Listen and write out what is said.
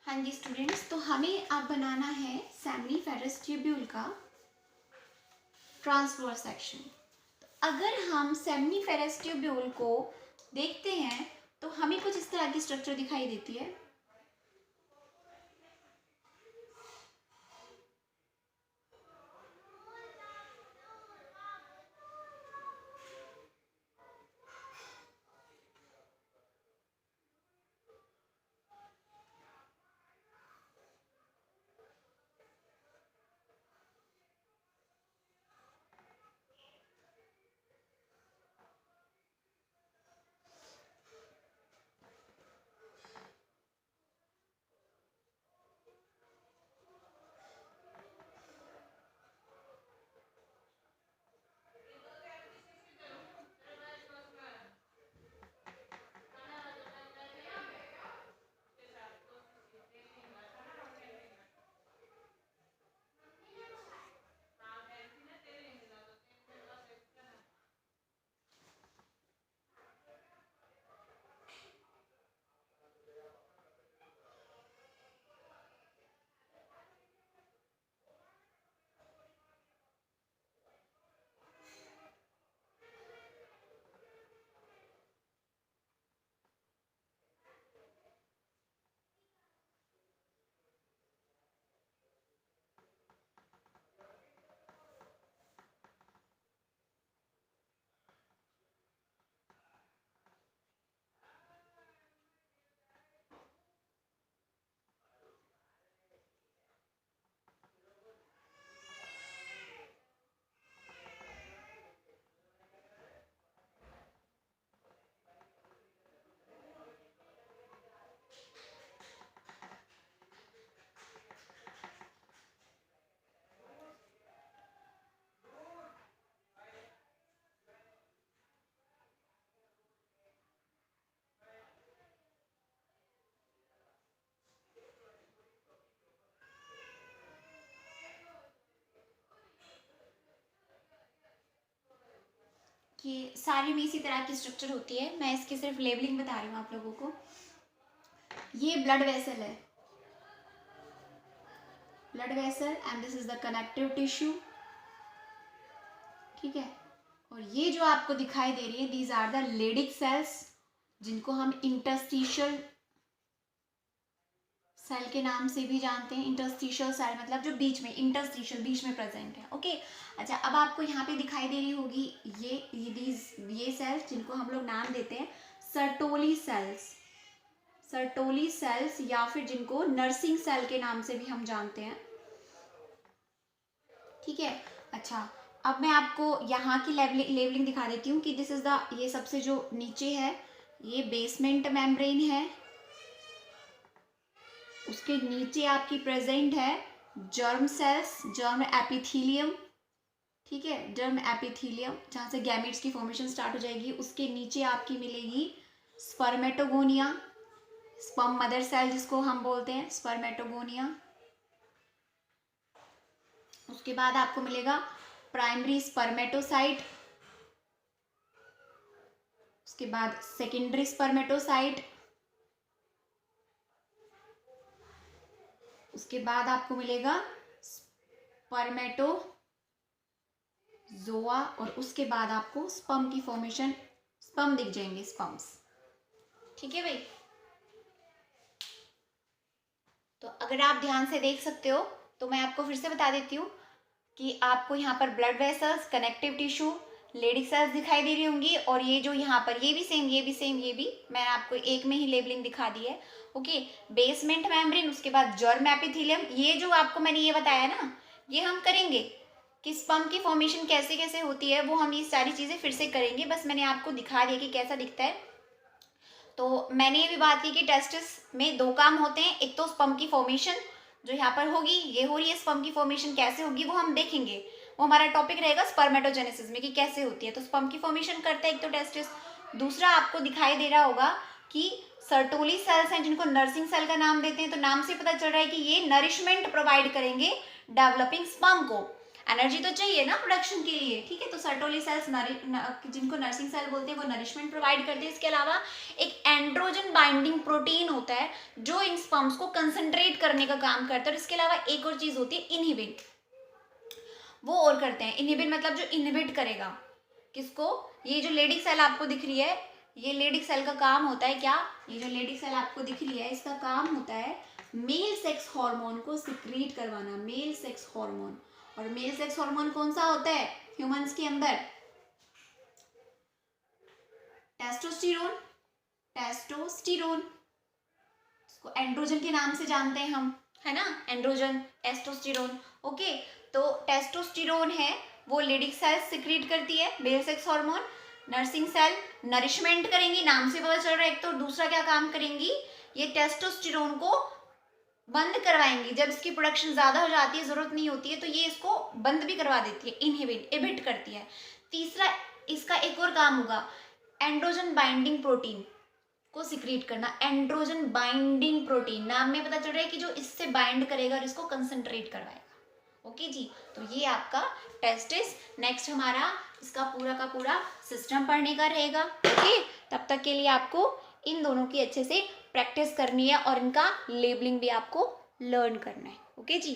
हाँ जी स्टूडेंट्स, तो हमें अब बनाना है सेमिनिफेरस ट्यूब्यूल का ट्रांसवर्स सेक्शन। तो अगर हम सेमिनिफेरस ट्यूब्यूल को देखते हैं तो हमें कुछ इस तरह की स्ट्रक्चर दिखाई देती है। कि सारी में इसी तरह की स्ट्रक्चर होती है। मैं इसकी सिर्फ लेबलिंग बता रही हूँ आप लोगों को। ये ब्लड वेसल है, blood vessel, and this is the connective tissue. ठीक है, और ये जो आपको दिखाई दे रही है, these are the Leydig cells, जिनको हम इंटरस्टिशियल सेल के नाम से भी जानते हैं। इंटरस्टिशियल सेल मतलब जो बीच में, इंटरस्टिशियल बीच में प्रेजेंट है। ओके, अच्छा, अब आपको यहाँ पे दिखाई दे रही होगी ये सेल्स, जिनको हम लोग नाम देते हैं सर्टोली सेल्स, सर्टोली सेल्स, या फिर जिनको नर्सिंग सेल के नाम से भी हम जानते हैं। ठीक है, अच्छा, अब मैं आपको यहाँ की लेबलिंग दिखा देती हूँ कि दिस इज द, ये सबसे जो नीचे है ये बेसमेंट मेम्ब्रेन है, उसके नीचे आपकी प्रेजेंट है जर्म सेल्स, जर्म एपिथीलियम। ठीक है, जर्म एपिथीलियम, जहाँ से गैमेट्स की फॉर्मेशन स्टार्ट हो जाएगी। उसके नीचे आपकी मिलेगी स्पर्मेटोगोनिया, स्पर्म मदर सेल जिसको हम बोलते हैं, स्पर्मेटोगोनिया। उसके बाद आपको मिलेगा प्राइमरी स्पर्मेटोसाइट, उसके बाद सेकेंडरी स्पर्मेटोसाइट, उसके बाद आपको मिलेगा स्पर्मेटोजोआ, और उसके बाद आपको स्पर्म की फॉर्मेशन, स्पर्म दिख जाएंगे, स्पर्म्स। ठीक है भाई, तो अगर आप ध्यान से देख सकते हो तो मैं आपको फिर से बता देती हूँ कि आपको यहाँ पर blood vessels, connective tissue, Leydig cells दिखाई दे रही होंगी, और ये जो यहाँ पर ये भी सेम, ये भी सेम, ये भी मैंने आपको एक में ही लेबलिंग दिखा दी है। ओके, बेसमेंट मेम्ब्रेन, उसके बाद जर्म एपिथेलियम। ये जो आपको मैंने ये बताया ना, ये हम करेंगे कि स्पर्म की फॉर्मेशन कैसे कैसे होती है, वो हम ये सारी चीज़ें फिर से करेंगे। बस मैंने आपको दिखा दिया कि कैसा दिखता है। तो मैंने ये भी बात की कि टेस्टिस में दो काम होते हैं, एक तो स्पर्म की फॉर्मेशन जो यहाँ पर होगी, ये हो रही है, स्पर्म की फॉर्मेशन कैसे होगी वो हम देखेंगे, वो हमारा टॉपिक रहेगा स्पर्मेटोजेनेसिस में कि कैसे होती है। तो स्पर्म की फॉर्मेशन करता है एक तो टेस्टिस, दूसरा आपको दिखाई दे रहा होगा कि सर्टोली सेल्स हैं जिनको नर्सिंग सेल का नाम देते हैं। तो नाम से पता चल रहा है कि ये नरिशमेंट प्रोवाइड करेंगे डेवलपिंग स्पर्म को। एनर्जी तो चाहिए ना प्रोडक्शन के लिए, ठीक है। तो सर्टोली सेल्स जिनको नर्सिंग सेल बोलते हैं वो नरिशमेंट प्रोवाइड करते हैं। इसके अलावा एक एंड्रोजन बाइंडिंग प्रोटीन होता है जो इन स्पर्म्स को कंसंट्रेट करने का काम करता है। और इसके अलावा एक और चीज होती है इनहिबिन, वो और करते हैं। इनहिबिन मतलब जो इनहिबिट करेगा किसको, ये जो लेडिक सेल आपको दिख रही है, ये लेडिक सेल का काम होता है क्या, ये जो लेडिक सेल आपको दिख रही है इसका काम होता है मेल सेक्स हार्मोन को सिक्रीट करवाना, मेल सेक्स हार्मोन। और मेल सेक्स हार्मोन कौन सा होता है ह्यूमंस के अंदर, टेस्टोस्टेरोन, टेस्टोस्टेरोन, इसको एंड्रोजन के नाम से जानते हैं हम, है ना, एंड्रोजन, टेस्टोस्टेरोन। ओके, तो टेस्टोस्टेरोन है वो लेडिक सेल सिक्रीट करती है male sex hormone. Nursing cell nourishment करेंगी, नाम से पता चल रहा है एक तो, दूसरा क्या काम करेंगी, ये टेस्टोस्टेरोन को बंद करवाएंगी। जब इसकी प्रोडक्शन ज्यादा हो जाती है, जरूरत नहीं होती है, तो ये इसको बंद भी करवा देती है, इनहिबिट करती है। तीसरा इसका एक और काम होगा, एंड्रोजन बाइंडिंग प्रोटीन को सिक्रीट करना। एंड्रोजन बाइंडिंग प्रोटीन, नाम में पता चल रहा है कि जो इससे बाइंड करेगा और इसको कंसंट्रेट करवाएगा। ओके जी, तो ये आपका टेस्टिस। नेक्स्ट हमारा इसका पूरा का पूरा सिस्टम पढ़ने का रहेगा। ओके, तब तक के लिए आपको इन दोनों की अच्छे से प्रैक्टिस करनी है और इनका लेबलिंग भी आपको लर्न करना है। ओके जी।